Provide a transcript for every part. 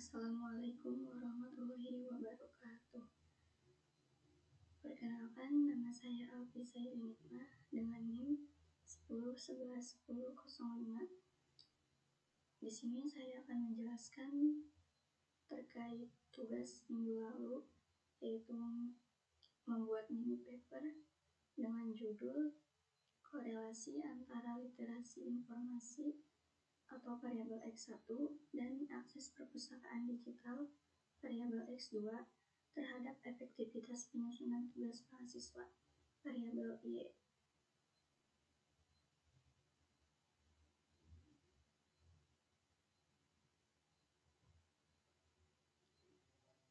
Assalamualaikum warahmatullahi wabarakatuh. Perkenalkan, nama saya Alfisa Yunitma dengan NIM 10111005. Di sini saya akan menjelaskan terkait tugas minggu lalu, yaitu membuat mini paper dengan judul korelasi antara literasi informasi atau variabel X1 dan akses perpustakaan digital variabel X2 terhadap efektivitas penyusunan tugas mahasiswa variabel Y.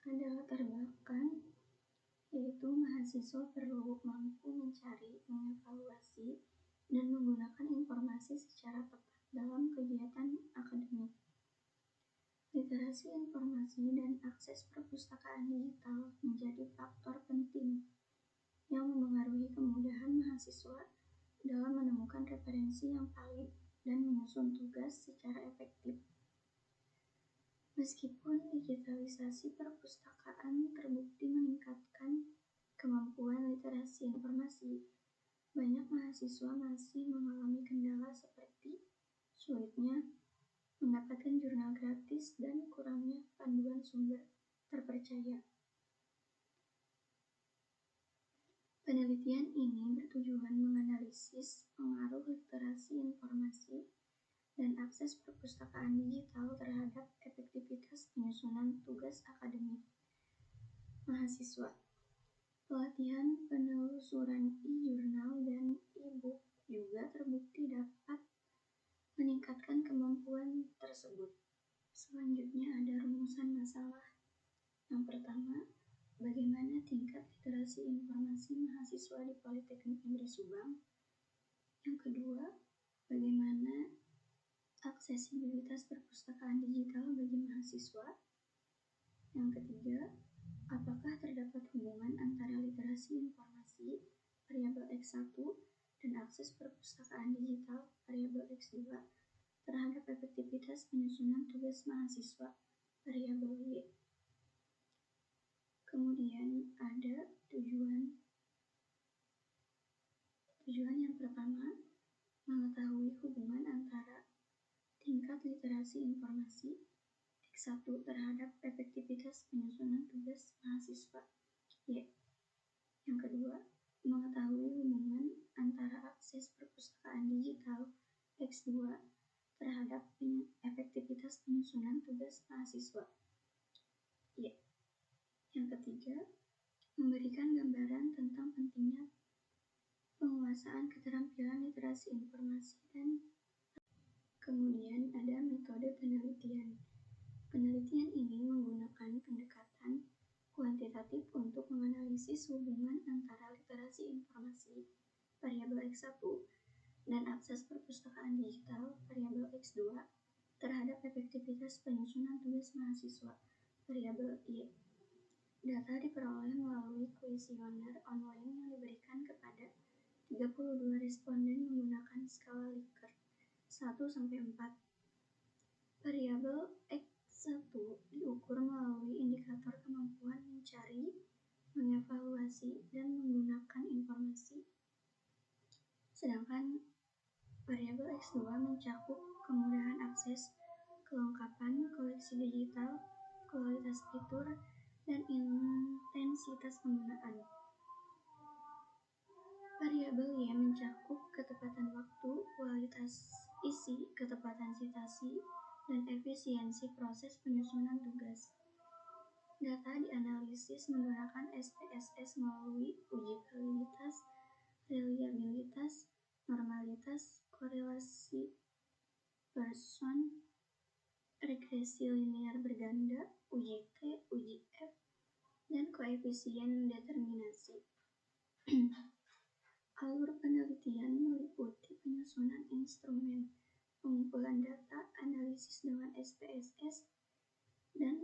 Ada latar belakang, yaitu mahasiswa perlu mampu mencari, mengevaluasi, dan menggunakan informasi secara tepat dalam kegiatan akademik. Literasi informasi dan akses perpustakaan digital menjadi faktor penting yang memengaruhi kemudahan mahasiswa dalam menemukan referensi yang valid dan menyusun tugas secara efektif. Meskipun digitalisasi perpustakaan terbukti meningkatkan kemampuan literasi informasi, banyak mahasiswa masih mengalami kendala seperti sulitnya mendapatkan jurnal gratis dan kurangnya panduan sumber terpercaya. Penelitian ini bertujuan menganalisis pengaruh literasi informasi dan akses perpustakaan digital terhadap efektivitas penyusunan tugas akademik mahasiswa. Pelatihan penelusuran e-jurnal dan e-book juga terbukti dapat meningkatkan kemampuan tersebut. Selanjutnya ada rumusan masalah. Yang pertama, bagaimana tingkat literasi informasi mahasiswa di Politeknik Negeri Subang? Yang kedua, bagaimana aksesibilitas perpustakaan digital bagi mahasiswa? Yang ketiga, apakah terdapat hubungan antara literasi informasi variabel X1 dan akses perpustakaan digital variabel X2 terhadap efektivitas penyusunan tugas mahasiswa variabel Y? Kemudian ada tujuan yang pertama, mengetahui hubungan antara tingkat literasi informasi X1 terhadap efektivitas penyusunan tugas mahasiswa Y. Yang kedua, mengetahui hubungan antara akses perpustakaan digital X2 terhadap efektivitas penyusunan tugas mahasiswa Y. Yang ketiga, memberikan gambaran tentang pentingnya penguasaan keterampilan literasi informasi dan kemudian ada metode penelitian. Penelitian ini menggunakan pendekatan kuantitatif untuk menganalisis hubungan antara literasi informasi variabel X1 dan akses perpustakaan digital variabel X2 terhadap efektivitas penyusunan tugas mahasiswa variabel Y. Data diperoleh melalui kuesioner online yang diberikan kepada 32 responden menggunakan skala Likert 1-4. Variabel X1 diukur melalui indikator kemampuan mencari, mengevaluasi, dan menggunakan informasi. Sedangkan variabel X2 mencakup kemudahan akses, kelengkapan koleksi digital, kualitas fitur, dan intensitas penggunaan. Variabel Y mencakup ketepatan waktu, kualitas isi, ketepatan citasi, dan efisiensi proses penyusunan tugas. Data dianalisis menggunakan SPSS melalui uji validitas, reliabilitas, normalitas, korelasi Pearson, regresi linear berganda, uji T, uji F, dan koefisien determinasi. Alur penelitian meliputi penyusunan instrumen, pengumpulan data, analisis dengan SPSS, dan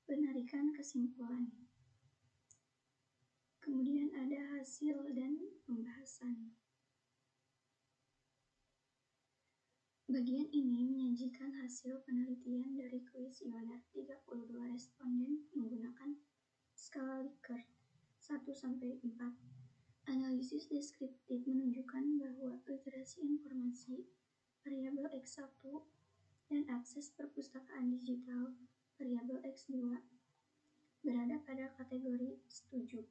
penarikan kesimpulan. Kemudian ada hasil dan pembahasan. Bagian ini menyajikan hasil penelitian dari kuesioner 32 responden menggunakan skala Likert 1-4. Analisis deskriptif menunjukkan bahwa literasi informasi variabel X1 dan akses perpustakaan digital variabel X2 berada pada kategori setuju,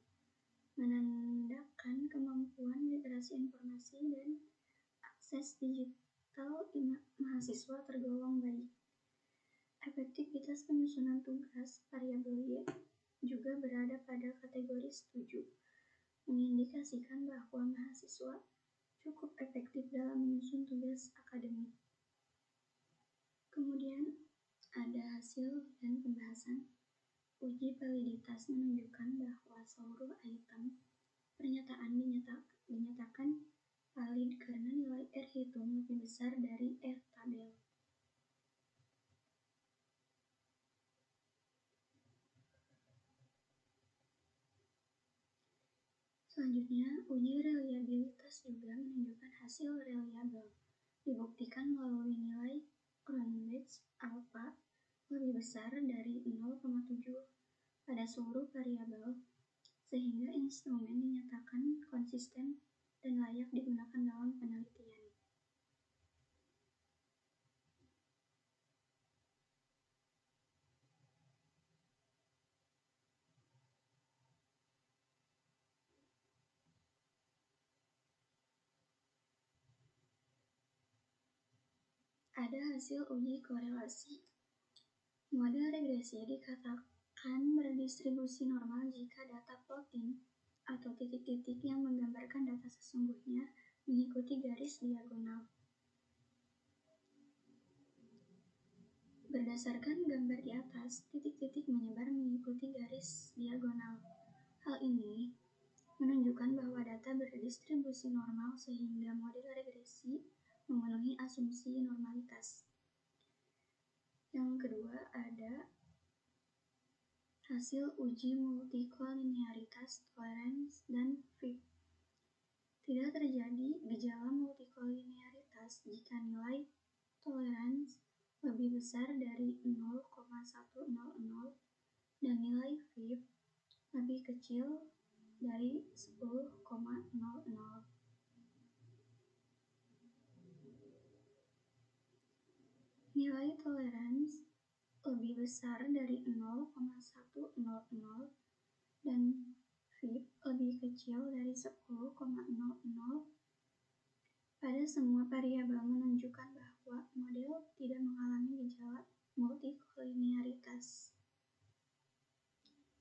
menandakan kemampuan literasi informasi dan akses digital mahasiswa tergolong baik. Efektivitas penyusunan tugas variabel Y juga berada pada kategori setuju, mengindikasikan bahwa mahasiswa cukup efektif dalam menyusun tugas akademik. Kemudian ada hasil dan pembahasan. Uji validitas menunjukkan bahwa seluruh item pernyataan dinyatakan valid karena nilai R hitung lebih besar dari R tabel. Selanjutnya, uji reliabilitas juga menunjukkan hasil reliable. Dibuktikan melalui nilai Cronbach's alpha lebih besar dari 0,7 pada seluruh variabel, sehingga instrumen dinyatakan konsisten dan layak digunakan dalam penelitian. Ada hasil uji korelasi. Model regresi dikatakan berdistribusi normal jika data plotting atau titik-titik yang menggambarkan data sesungguhnya mengikuti garis diagonal. Berdasarkan gambar di atas, titik-titik menyebar mengikuti garis diagonal. Hal ini menunjukkan bahwa data berdistribusi normal sehingga model regresi memenuhi asumsi normalitas. Yang kedua ada hasil uji multikolinearitas, tolerance, dan fit. Tidak terjadi gejala multikolinearitas jika nilai tolerance lebih besar dari 0,100 dan nilai fit lebih kecil dari 10,00. Nilai tolerance lebih besar dari 0,100 dan fit lebih kecil dari 10,00 pada semua variabel menunjukkan bahwa model tidak mengalami gejala multikolinearitas.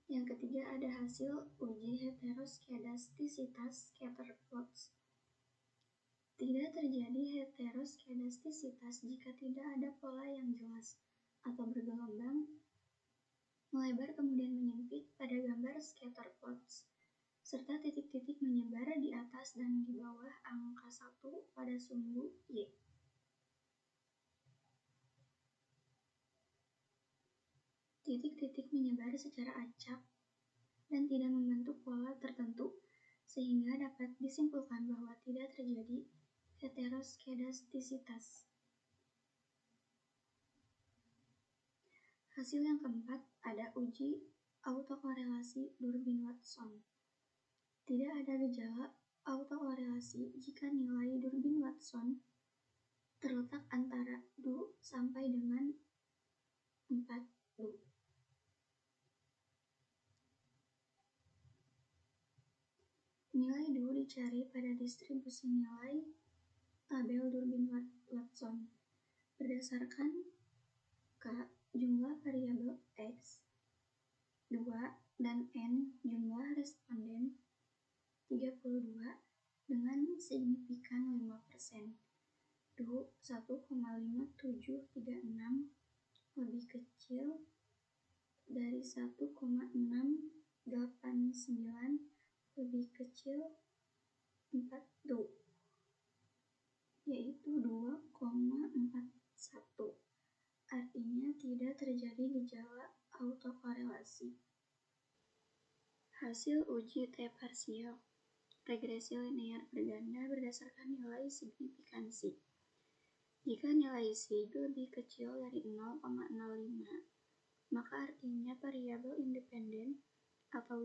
Yang ketiga ada hasil uji heteroskedastisitas scatter plots. Tidak terjadi heteroskedastisitas jika tidak ada pola yang jelas atau bergelombang melebar kemudian menyempit pada gambar scatter plots, serta titik-titik menyebar di atas dan di bawah angka 1 pada sumbu Y. Titik-titik menyebar secara acak dan tidak membentuk pola tertentu, sehingga dapat disimpulkan bahwa tidak terjadi heteroskedastisitas. Hasil yang keempat ada uji autokorelasi Durbin-Watson. Tidak ada gejala autokorelasi jika nilai Durbin-Watson terletak antara 2 sampai dengan 4. Nilai DU dicari pada distribusi nilai tabel Durbin-Watson berdasarkan K jumlah variabel X, 2 dan N jumlah responden 32 dengan signifikan 5%. DU 1,5736 lebih kecil dari 1,689 lebih kecil 4 DU, yaitu 2,41. Artinya tidak terjadi gejala autokorelasi. Hasil uji T parsial regresi linear berganda berdasarkan nilai signifikansi. Jika nilai sig lebih kecil dari 0,05, maka artinya variabel independen atau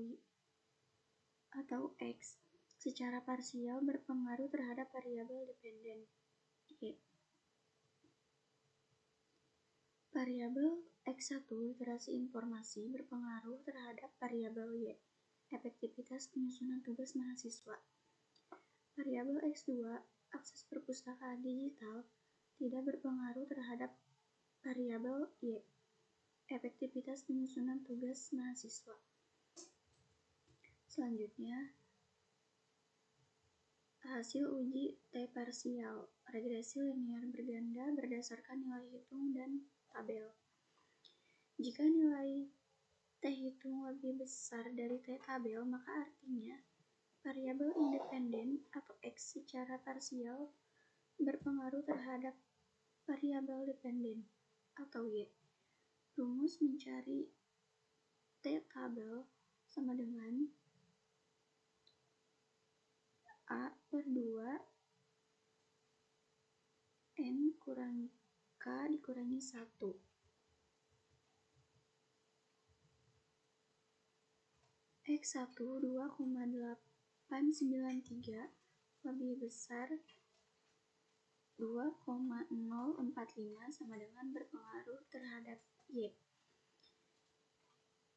X secara parsial berpengaruh terhadap variabel dependen Y. Variabel X1 literasi informasi berpengaruh terhadap variabel Y, efektivitas penyusunan tugas mahasiswa. Variabel X2 akses perpustakaan digital tidak berpengaruh terhadap variabel Y, efektivitas penyusunan tugas mahasiswa. Selanjutnya, hasil uji T parsial regresi linear berganda berdasarkan nilai hitung dan tabel. Jika nilai T hitung lebih besar dari T tabel, maka artinya variabel independen atau X secara parsial berpengaruh terhadap variabel dependen atau Y. Rumus mencari T tabel sama dengan A per 2 N kurangi K dikurangi 1. X1 2,893 lebih besar 2,045 sama dengan berpengaruh terhadap Y.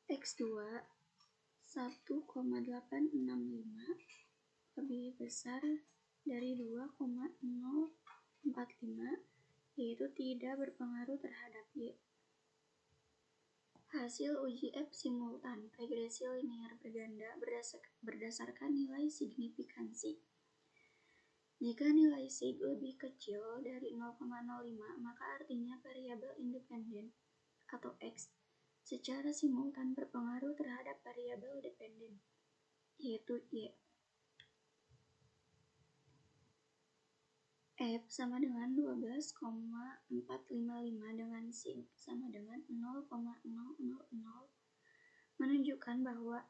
X2 1,865 lebih besar dari 2,045, yaitu tidak berpengaruh terhadap Y. Hasil uji F simultan regresi linear berganda berdasarkan nilai signifikansi. Jika nilai sig lebih kecil dari 0,05, maka artinya variabel independen atau X secara simultan berpengaruh terhadap variabel dependen, yaitu Y. F sama dengan 12,455 dengan sig sama dengan 0,000 menunjukkan bahwa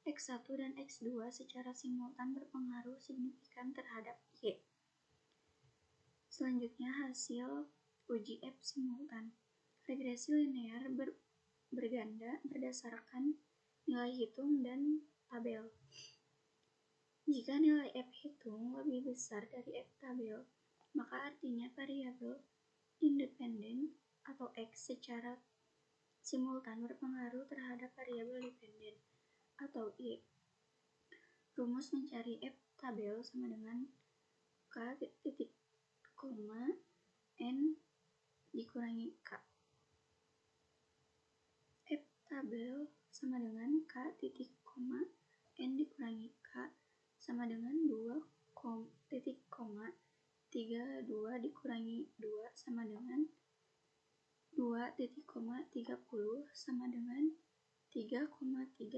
X1 dan X2 secara simultan berpengaruh signifikan terhadap Y. Selanjutnya, hasil uji F simultan regresi linear berganda berdasarkan nilai hitung dan tabel. Jika nilai F hitung lebih besar dari F tabel, maka artinya variabel independen atau X secara simultan berpengaruh terhadap variabel dependen atau Y. Rumus mencari F tabel sama dengan K titik koma N dikurangi K. F tabel sama dengan K titik koma N dikurangi K sama dengan 2,32 dikurangi 2 sama dengan 2,30 sama dengan 3,316.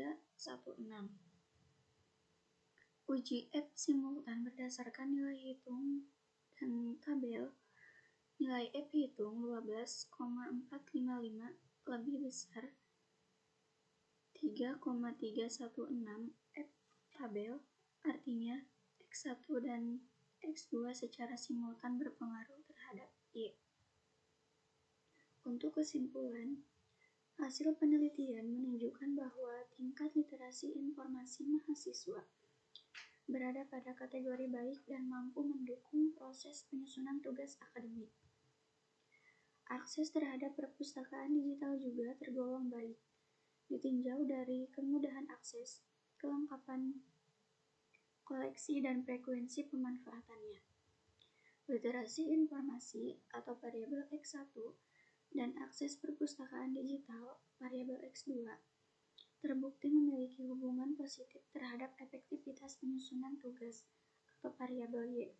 Uji F simultan berdasarkan nilai hitung dan tabel. Nilai F hitung 12,455 lebih besar 3,316 F tabel, artinya X1 dan X2 secara simultan berpengaruh terhadap Y. Untuk kesimpulan, hasil penelitian menunjukkan bahwa tingkat literasi informasi mahasiswa berada pada kategori baik dan mampu mendukung proses penyusunan tugas akademik. Akses terhadap perpustakaan digital juga tergolong baik, ditinjau dari kemudahan akses, kelengkapan koleksi, dan frekuensi pemanfaatannya. Literasi informasi atau variabel X1 dan akses perpustakaan digital variabel X2 terbukti memiliki hubungan positif terhadap efektivitas penyusunan tugas atau variabel Y.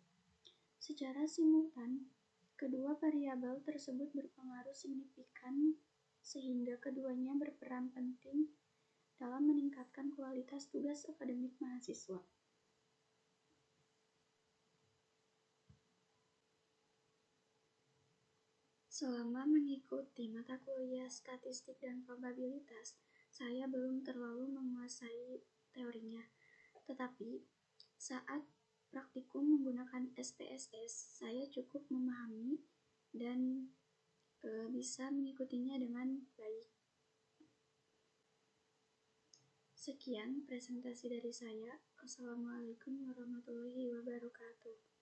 Secara simultan, kedua variabel tersebut berpengaruh signifikan sehingga keduanya berperan penting dalam meningkatkan kualitas tugas akademik mahasiswa. Selama mengikuti mata kuliah statistik dan probabilitas, saya belum terlalu menguasai teorinya. Tetapi, saat praktikum menggunakan SPSS, saya cukup memahami dan bisa mengikutinya dengan baik. Sekian presentasi dari saya. Wassalamualaikum warahmatullahi wabarakatuh.